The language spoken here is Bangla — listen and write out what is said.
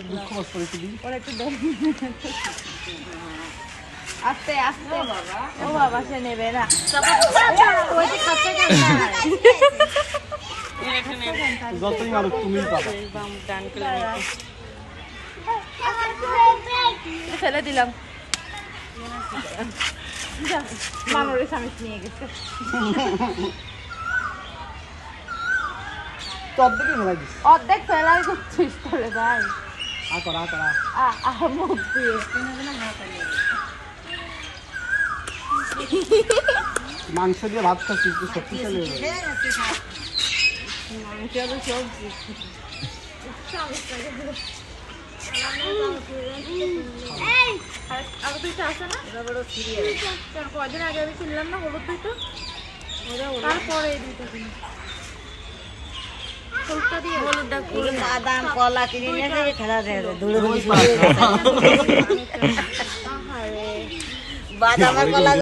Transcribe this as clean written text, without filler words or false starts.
দুঃখ কষ্ট পরিস্থিতি ওরা একটু দেন আস্তে আস্তে ও বাবা সে নেবে না ওই যে খাচ্ছে কেন যতই মারুক তুমি পাবা ফেলে দিলাম মানরে স্বামী নিয়ে গেছে তো অর্ধেকই ফেলাই দিস অর্ধেক ফেলাই করছিস তাহলে ভাই করা মুখ দিয়ে মাংস দিয়ে ভাত খাচ্ছিস তুই শক্তিশালী হবে মাংস আর সবজি আগে দুইটা আছে না কয়দিন আগে আমি কিনলাম না হলুদ দুইটা তারপরে এই দুইটা কিনি বাদাম কলা কিনে নিয়ে খেলা দেখে বাদাম আর কলা